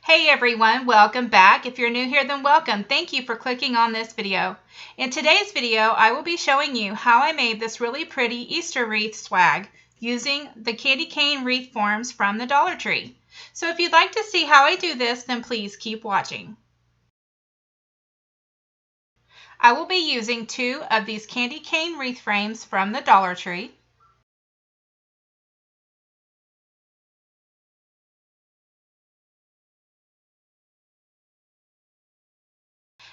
Hey everyone, welcome back. If you're new here, then welcome. Thank you for clicking on this video. In today's video, I will be showing you how I made this really pretty Easter wreath swag using the candy cane wreath forms from the Dollar Tree. So if you'd like to see how I do this, then please keep watching. I will be using 2 of these candy cane wreath frames from the Dollar Tree.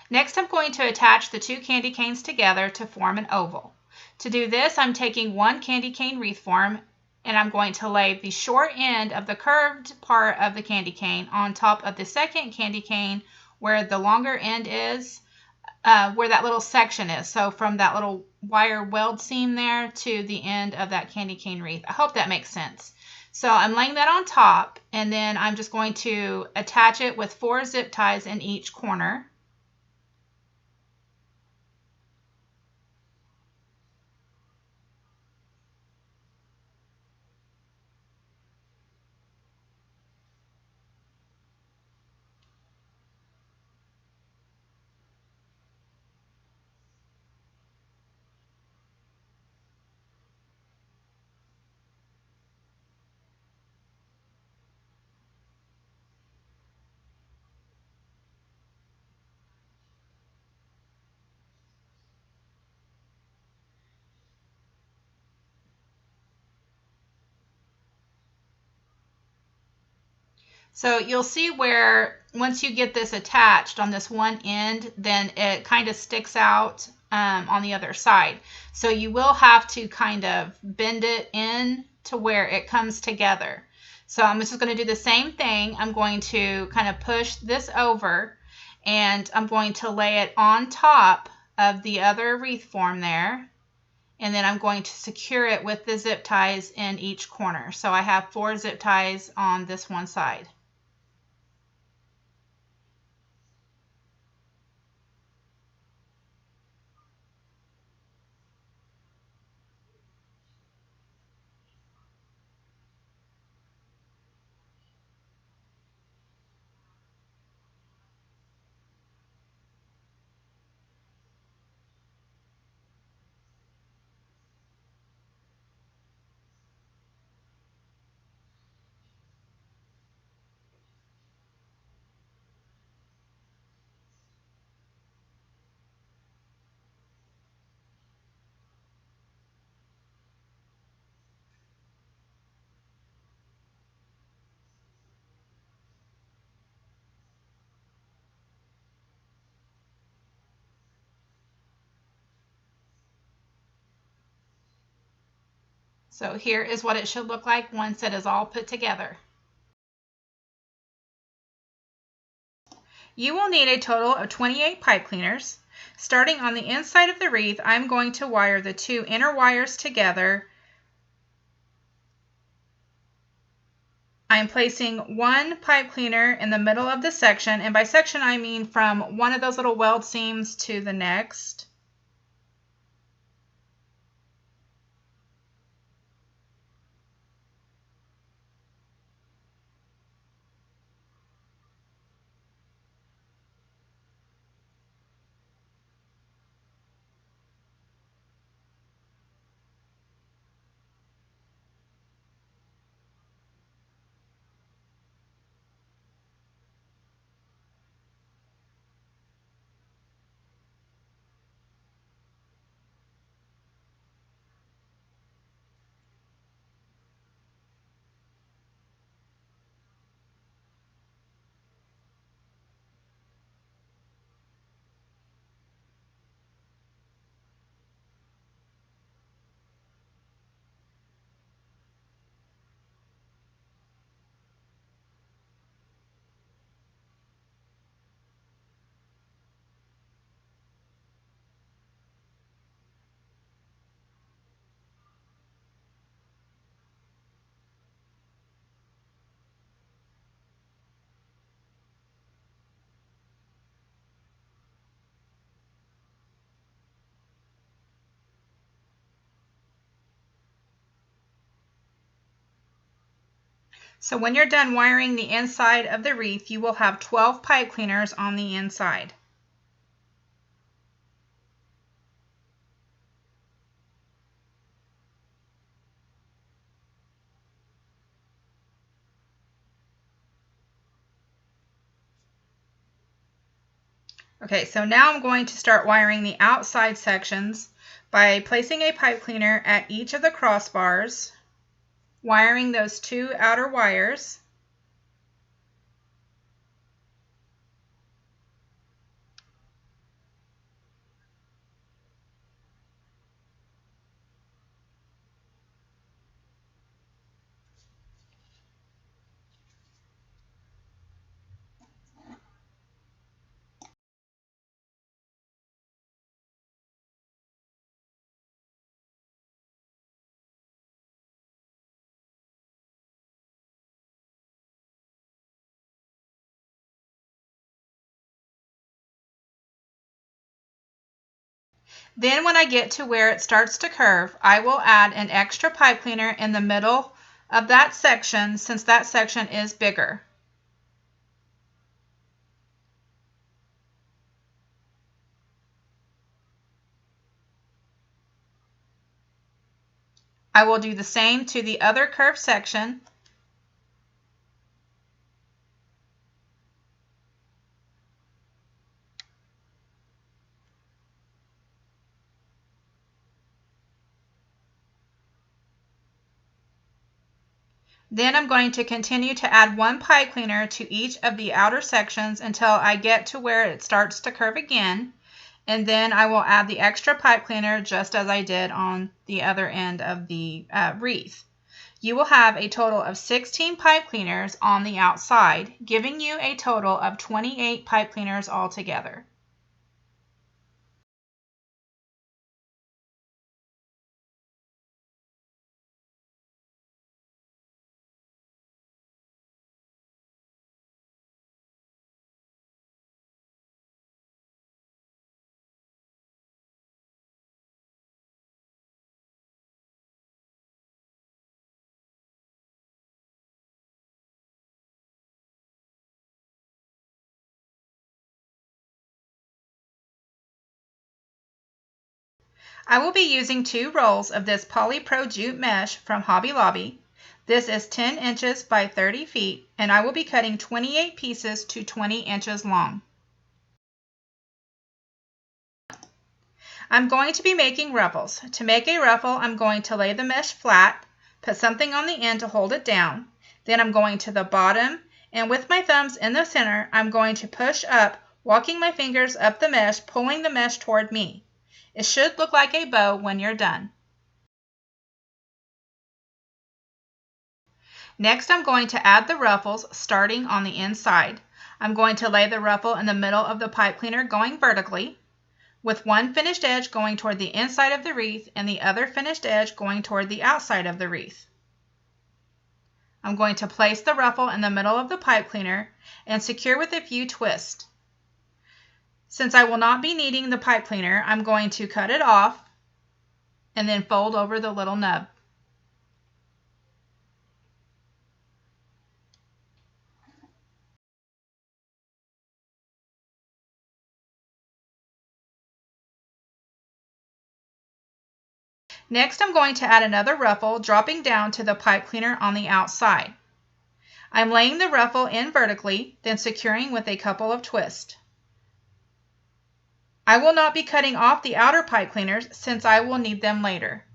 Next, I'm going to attach the 2 candy canes together to form an oval. To do this, I'm taking 1 candy cane wreath form and I'm going to lay the short end of the curved part of the candy cane on top of the second candy cane where the longer end is, where that little section is. So from that little wire weld seam there to the end of that candy cane wreath. I hope that makes sense. So I'm laying that on top and then I'm just going to attach it with 4 zip ties in each corner. So you'll see where once you get this attached on this one end, then it kind of sticks out on the other side. So you will have to kind of bend it in to where it comes together. So I'm just going to do the same thing. I'm going to kind of push this over and I'm going to lay it on top of the other wreath form there. And then I'm going to secure it with the zip ties in each corner. So I have 4 zip ties on this one side. So here is what it should look like once it is all put together. You will need a total of 28 pipe cleaners. Starting on the inside of the wreath, I'm going to wire the 2 inner wires together. I'm placing 1 pipe cleaner in the middle of the section, and by section I mean from one of those little weld seams to the next. So when you're done wiring the inside of the wreath, you will have 12 pipe cleaners on the inside. Okay, so now I'm going to start wiring the outside sections by placing a pipe cleaner at each of the crossbars, wiring those 2 outer wires. Then when I get to where it starts to curve, I will add an extra pipe cleaner in the middle of that section since that section is bigger. I will do the same to the other curved section. Then I'm going to continue to add 1 pipe cleaner to each of the outer sections until I get to where it starts to curve again. And then I will add the extra pipe cleaner just as I did on the other end of the wreath. You will have a total of 16 pipe cleaners on the outside, giving you a total of 28 pipe cleaners altogether. I will be using 2 rolls of this Poly Pro jute mesh from Hobby Lobby. This is 10 inches by 30 feet, and I will be cutting 28 pieces to 20 inches long. I'm going to be making ruffles. To make a ruffle, I'm going to lay the mesh flat, put something on the end to hold it down. Then I'm going to the bottom, and with my thumbs in the center, I'm going to push up, walking my fingers up the mesh, pulling the mesh toward me. It should look like a bow when you're done. Next, I'm going to add the ruffles starting on the inside. I'm going to lay the ruffle in the middle of the pipe cleaner going vertically, with one finished edge going toward the inside of the wreath and the other finished edge going toward the outside of the wreath. I'm going to place the ruffle in the middle of the pipe cleaner and secure with a few twists. Since I will not be needing the pipe cleaner, I'm going to cut it off and then fold over the little nub. Next, I'm going to add another ruffle, dropping down to the pipe cleaner on the outside. I'm laying the ruffle in vertically, then securing with a couple of twists. I will not be cutting off the outer pipe cleaners since I will need them later.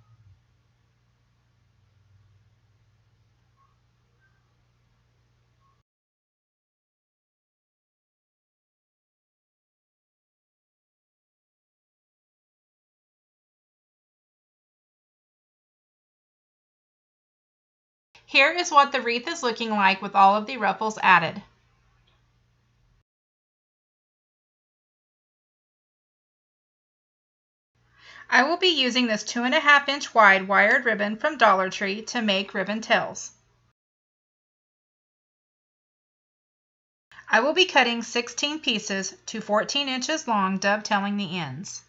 Here is what the wreath is looking like with all of the ruffles added. I will be using this 2.5 inch wide wired ribbon from Dollar Tree to make ribbon tails. I will be cutting 16 pieces to 14 inches long, dovetailing the ends.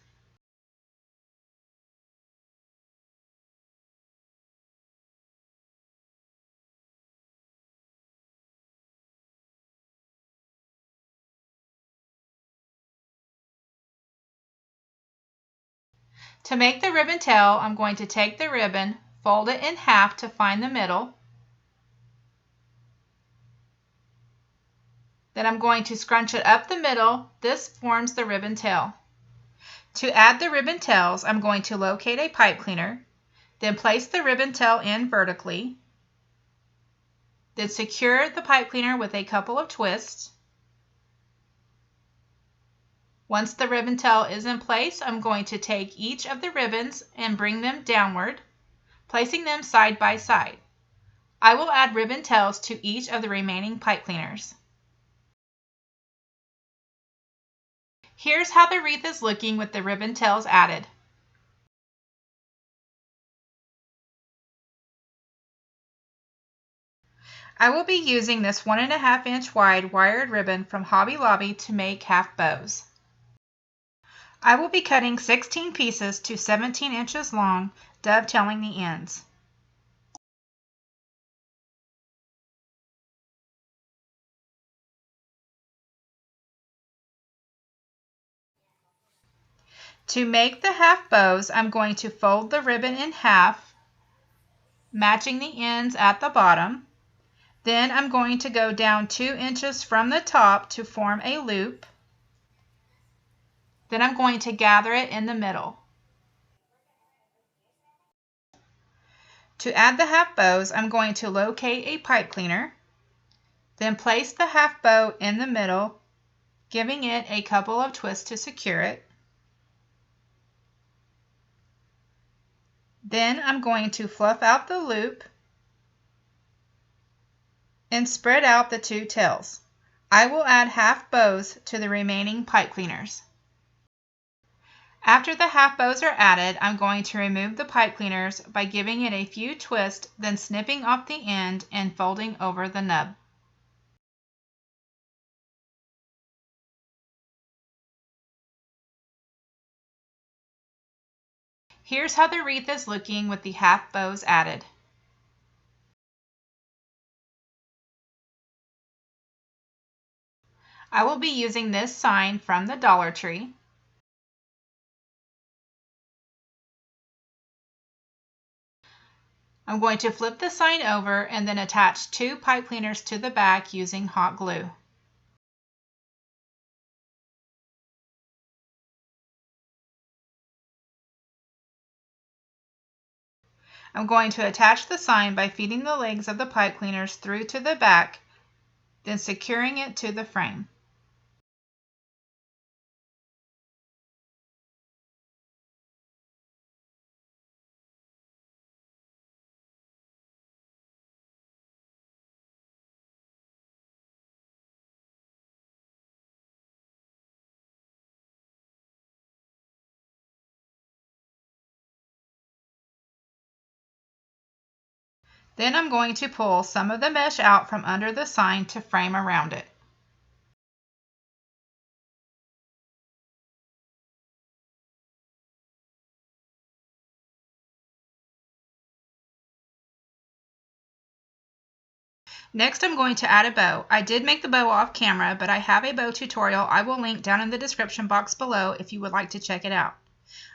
To make the ribbon tail, I'm going to take the ribbon, fold it in half to find the middle. Then I'm going to scrunch it up the middle. This forms the ribbon tail. To add the ribbon tails, I'm going to locate a pipe cleaner, then place the ribbon tail in vertically, then secure the pipe cleaner with a couple of twists. Once the ribbon tail is in place, I'm going to take each of the ribbons and bring them downward, placing them side by side. I will add ribbon tails to each of the remaining pipe cleaners. Here's how the wreath is looking with the ribbon tails added. I will be using this 1.5 inch wide wired ribbon from Hobby Lobby to make half bows. I will be cutting 16 pieces to 17 inches long, dovetailing the ends. To make the half bows, I'm going to fold the ribbon in half, matching the ends at the bottom. Then I'm going to go down 2 inches from the top to form a loop. Then I'm going to gather it in the middle. To add the half bows, I'm going to locate a pipe cleaner, then place the half bow in the middle, giving it a couple of twists to secure it. Then I'm going to fluff out the loop and spread out the two tails. I will add half bows to the remaining pipe cleaners. After the half bows are added, I'm going to remove the pipe cleaners by giving it a few twists, then snipping off the end and folding over the nub. Here's how the wreath is looking with the half bows added. I will be using this sign from the Dollar Tree. I'm going to flip the sign over and then attach 2 pipe cleaners to the back using hot glue. I'm going to attach the sign by feeding the legs of the pipe cleaners through to the back, then securing it to the frame. Then I'm going to pull some of the mesh out from under the sign to frame around it. Next, I'm going to add a bow. I did make the bow off camera, but I have a bow tutorial I will link down in the description box below if you would like to check it out.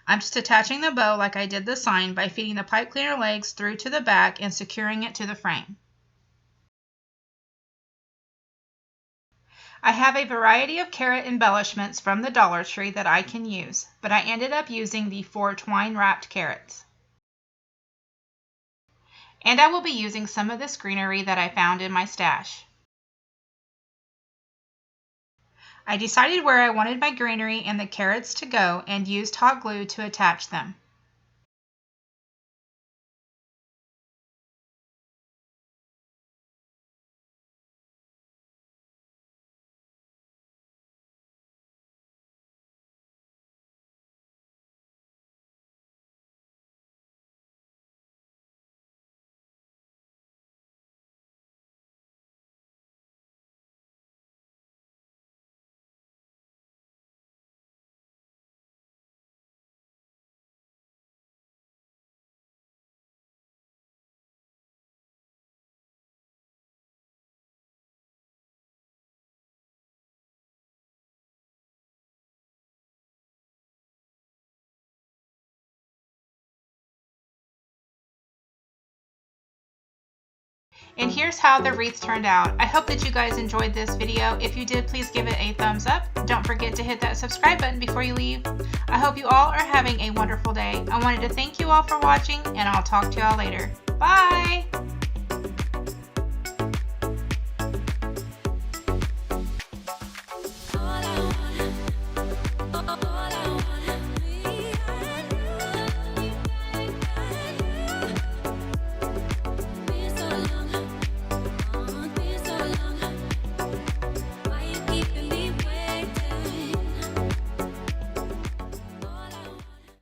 I'm just attaching the bow like I did the sign by feeding the pipe cleaner legs through to the back and securing it to the frame. I have a variety of carrot embellishments from the Dollar Tree that I can use, but I ended up using the 4 twine wrapped carrots. And I will be using some of this greenery that I found in my stash. I decided where I wanted my greenery and the carrots to go and used hot glue to attach them. And here's how the wreath turned out. I hope that you guys enjoyed this video. If you did, please give it a thumbs up. Don't forget to hit that subscribe button before you leave. I hope you all are having a wonderful day. I wanted to thank you all for watching, and I'll talk to you all later. Bye!